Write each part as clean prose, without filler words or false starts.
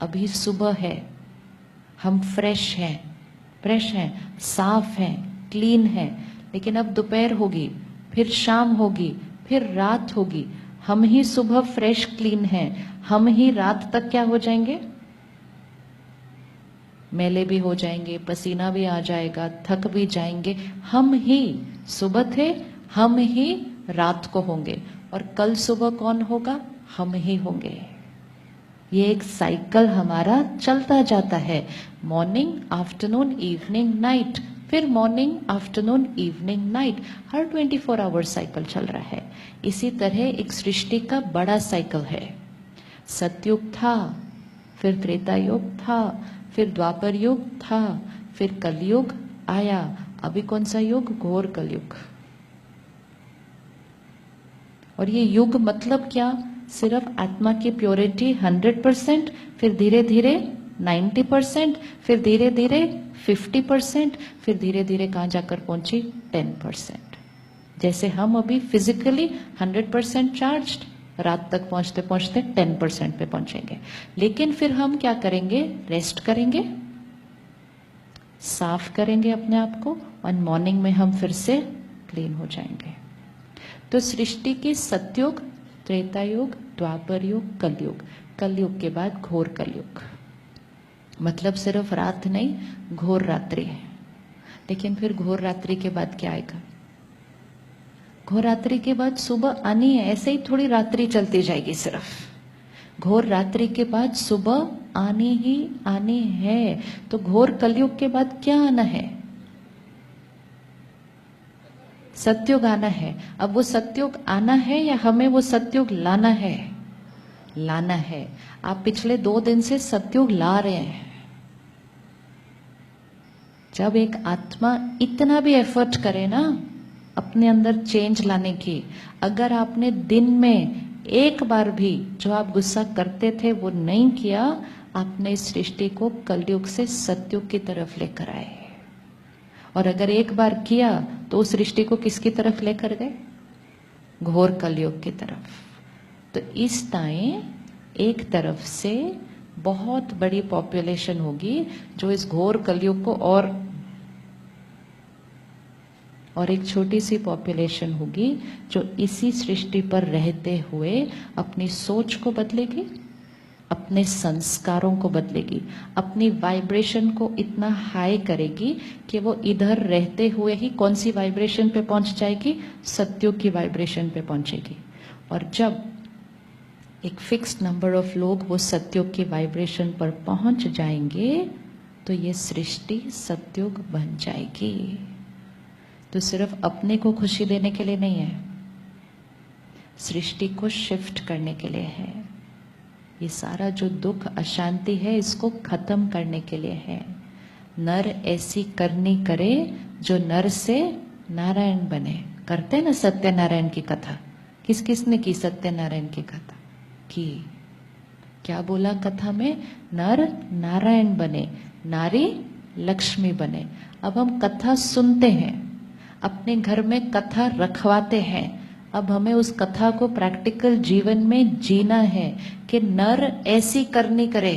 अभी सुबह है, हम फ्रेश हैं, साफ हैं, क्लीन हैं, लेकिन अब दोपहर होगी, फिर शाम होगी, फिर रात होगी। हम ही सुबह फ्रेश क्लीन हैं, हम ही रात तक क्या हो जाएंगे? मैले भी हो जाएंगे, पसीना भी आ जाएगा, थक भी जाएंगे। हम ही सुबह थे, हम ही रात को होंगे, और कल सुबह कौन होगा? हम ही होंगे। ये एक साइकिल हमारा चलता जाता है, मॉर्निंग, आफ्टरनून, इवनिंग, नाइट, फिर मॉर्निंग, आफ्टरनून, इवनिंग, नाइट, हर 24 आवर साइकिल चल रहा है। इसी तरह एक सृष्टि का बड़ा साइकिल है। सतयुग था, फिर त्रेता युग था, फिर द्वापर युग था, फिर कलयुग आया। अभी कौन सा युग? घोर कलयुग। और ये युग मतलब क्या? सिर्फ आत्मा की प्योरिटी 100%, फिर धीरे धीरे 90%, फिर धीरे धीरे 50%, फिर धीरे धीरे कहाँ जाकर पहुंची? 10%। जैसे हम अभी फिजिकली 100% चार्ज्ड, रात तक पहुंचते पहुंचते 10% पे पहुंचेंगे। लेकिन फिर हम क्या करेंगे? रेस्ट करेंगे, साफ करेंगे अपने आप को, और मॉर्निंग में हम फिर से क्लीन हो जाएंगे। तो सृष्टि की सतयुग, त्रेता युग, द्वापर युग, कलयुग, कलयुग के बाद घोर कलयुग। मतलब सिर्फ रात नहीं, घोर रात्रि है। लेकिन फिर घोर रात्रि के बाद क्या आएगा? घोर रात्रि के बाद सुबह आनी है। ऐसे ही थोड़ी रात्रि चलती जाएगी सिर्फ। घोर रात्रि के बाद सुबह आनी ही आनी है। तो घोर कलयुग के बाद क्या आना है? सतयुग आना है। अब वो सतयुग आना है या हमें वो सतयुग लाना है? लाना है। आप पिछले 2 दिन से सतयुग ला रहे हैं। जब एक आत्मा इतना भी एफर्ट करे ना अपने अंदर चेंज लाने की, अगर आपने दिन में एक बार भी जो आप गुस्सा करते थे वो नहीं किया, आपने इस सृष्टि को कलयुग से सतयुग की तरफ लेकर आए। और अगर एक बार किया तो उस सृष्टि को किसकी तरफ लेकर गए? घोर कलयुग की तरफ। तो इस टाइम एक तरफ से बहुत बड़ी पॉपुलेशन होगी जो इस घोर कलयुग को, और एक छोटी सी पॉपुलेशन होगी जो इसी सृष्टि पर रहते हुए अपनी सोच को बदलेगी, अपने संस्कारों को बदलेगी, अपनी वाइब्रेशन को इतना हाई करेगी कि वो इधर रहते हुए ही कौन सी वाइब्रेशन पे पहुंच जाएगी? सतयुग की वाइब्रेशन पे पहुंचेगी। और जब एक फिक्स्ड नंबर ऑफ लोग वो सतयुग की वाइब्रेशन पर पहुंच जाएंगे तो ये सृष्टि सतयुग बन जाएगी। तो सिर्फ अपने को खुशी देने के लिए नहीं है, सृष्टि को शिफ्ट करने के लिए है। ये सारा जो दुख अशांति है इसको खत्म करने के लिए है। नर ऐसी करनी करे जो नर से नारायण बने। करते हैं ना सत्यनारायण की कथा? किस किस ने की सत्यनारायण की कथा? की क्या बोला कथा में? नर नारायण बने, नारी लक्ष्मी बने। अब हम कथा सुनते हैं, अपने घर में कथा रखवाते हैं। अब हमें उस कथा को प्रैक्टिकल जीवन में जीना है कि नर ऐसी करनी करे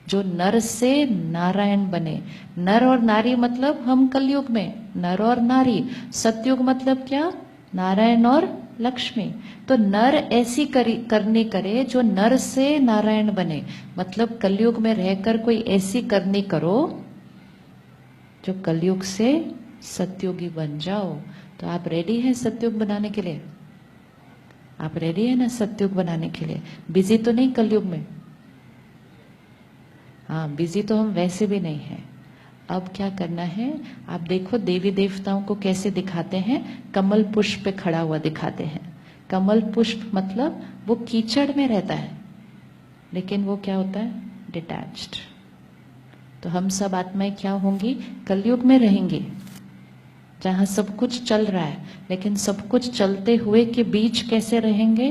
जो नर से नारायण बने। नर और नारी मतलब हम कलयुग में नर और नारी, सतयुग मतलब क्या? नारायण और लक्ष्मी। तो नर ऐसी करनी करे जो नर से नारायण बने। मतलब कलयुग में रहकर कोई ऐसी करनी करो जो कलयुग से सतयुगी बन जाओ। तो आप रेडी हैं सतयुग बनाने के लिए? आप रेडी हैं ना सतयुग बनाने के लिए? बिजी तो नहीं कलयुग में? हाँ, बिजी तो हम वैसे भी नहीं हैं। अब क्या करना है? आप देखो देवी देवताओं को कैसे दिखाते हैं, कमल पुष्प पे खड़ा हुआ दिखाते हैं। कमल पुष्प मतलब वो कीचड़ में रहता है, लेकिन वो क्या होता है? डिटैच्ड। तो हम सब आत्माएं क्या होंगी? कलयुग में रहेंगी, जहां सब कुछ चल रहा है, लेकिन सब कुछ चलते हुए के बीच कैसे रहेंगे?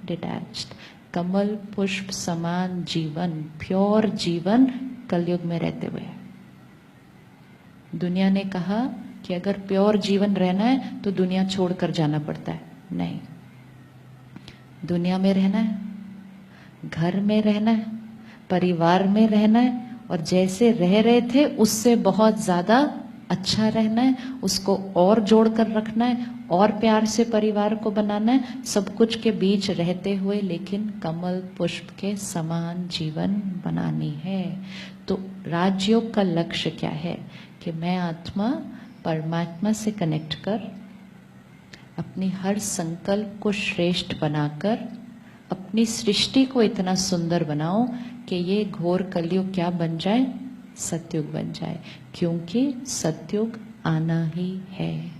डिटैच्ड। कमल पुष्प समान जीवन, प्योर जीवन कलयुग में रहते हुए। दुनिया ने कहा कि अगर प्योर जीवन रहना है तो दुनिया छोड़कर जाना पड़ता है। नहीं, दुनिया में रहना है, घर में रहना है, परिवार में रहना है और जैसे रह रहे थे उससे बहुत ज्यादा अच्छा रहना है, उसको और जोड़ कर रखना है और प्यार से परिवार को बनाना है, सब कुछ के बीच रहते हुए लेकिन कमल पुष्प के समान जीवन बनानी है। तो राजयोग का लक्ष्य क्या है कि मैं आत्मा परमात्मा से कनेक्ट कर अपनी हर संकल्प को श्रेष्ठ बनाकर अपनी सृष्टि को इतना सुंदर बनाऊं कि ये घोर कलयुग क्या बन जाए, सतयुग बन जाए। क्योंकि सतयुग आना ही है,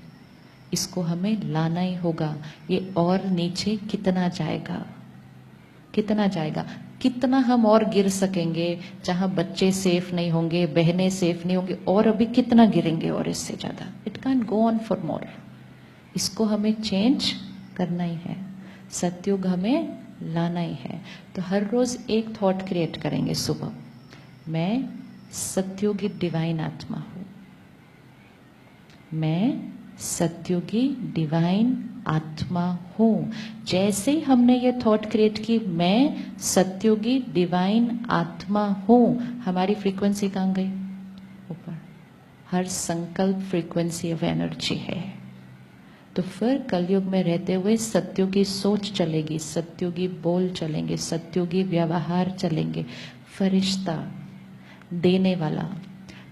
इसको हमें लाना ही होगा। ये और नीचे कितना जाएगा, कितना जाएगा, कितना हम और गिर सकेंगे, जहां बच्चे सेफ नहीं होंगे, बहनें सेफ नहीं होंगी, और अभी कितना गिरेंगे और इससे ज्यादा। It can go on for more. इसको हमें चेंज करना ही है, सतयुग हमें लाना ही है। तो हर रोज एक थॉट क्रिएट करेंगे सुबह, मैं सतयुगी डिवाइन आत्मा हूं, मैं सतयुगी डिवाइन आत्मा हूं। जैसे ही हमने ये थॉट क्रिएट की मैं सतयुगी डिवाइन आत्मा हूं, हमारी फ्रीक्वेंसी कहां गई, ऊपर। हर संकल्प फ्रीक्वेंसी ऑफ एनर्जी है। तो फिर कलयुग में रहते हुए सत्युगी सोच चलेगी, सत्युगी बोल चलेंगे, सत्युगी व्यवहार चलेंगे, फरिश्ता देने वाला।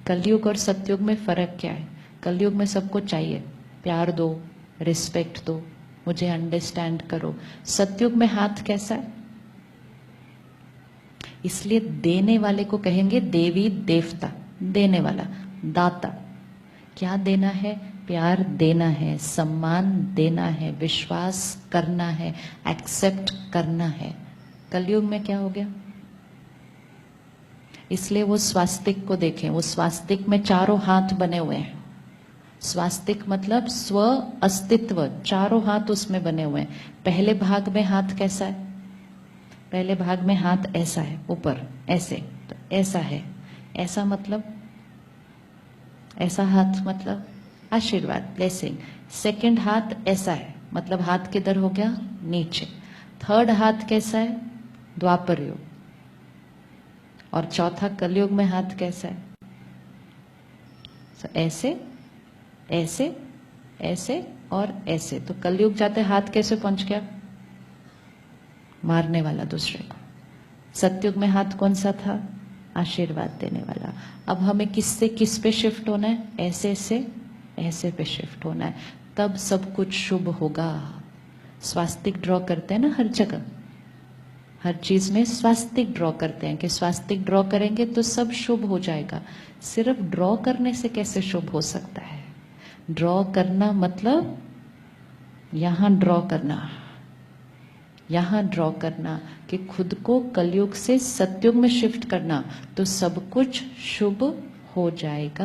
कलयुग और सत्युग में फर्क क्या है? कलयुग में सबको चाहिए, प्यार दो, रिस्पेक्ट दो, मुझे अंडरस्टैंड करो। सत्युग में हाथ कैसा है? इसलिए देने वाले को कहेंगे देवी देवता, देने वाला, दाता। क्या देना है? प्यार देना है, सम्मान देना है, विश्वास करना है, एक्सेप्ट करना है। कलयुग में क्या हो गया? इसलिए वो स्वास्तिक को देखें, वो स्वास्तिक में चारों हाथ बने हुए हैं। स्वास्तिक मतलब स्व अस्तित्व, चारों हाथ उसमें बने हुए हैं। पहले भाग में हाथ कैसा है? पहले भाग में हाथ ऐसा है, ऊपर ऐसे, तो ऐसा है। ऐसा मतलब, ऐसा हाथ मतलब आशीर्वाद, ब्लेसिंग। सेकंड हाथ ऐसा है, मतलब हाथ किधर हो गया? नीचे। थर्ड हाथ कैसा है? द्वापर युग। और चौथा कलयुग में हाथ कैसा है? ऐसे, ऐसे, ऐसे और ऐसे। तो कलयुग जाते हाथ कैसे पहुंच गया? मारने वाला दूसरे को। सतयुग में हाथ कौन सा था? आशीर्वाद देने वाला। अब हमें किससे किस पे शिफ्ट होना है? ऐसे से ऐसे पे शिफ्ट होना है, तब सब कुछ शुभ होगा। स्वास्तिक ड्रॉ करते हैं ना हर जगह, हर चीज में स्वास्तिक ड्रॉ करते हैं कि स्वास्तिक ड्रॉ करेंगे तो सब शुभ हो जाएगा। सिर्फ ड्रॉ करने से कैसे शुभ हो सकता है? ड्रॉ करना मतलब यहां ड्रॉ करना, यहां ड्रॉ करना कि खुद को कलयुग से सतयुग में शिफ्ट करना, तो सब कुछ शुभ हो जाएगा।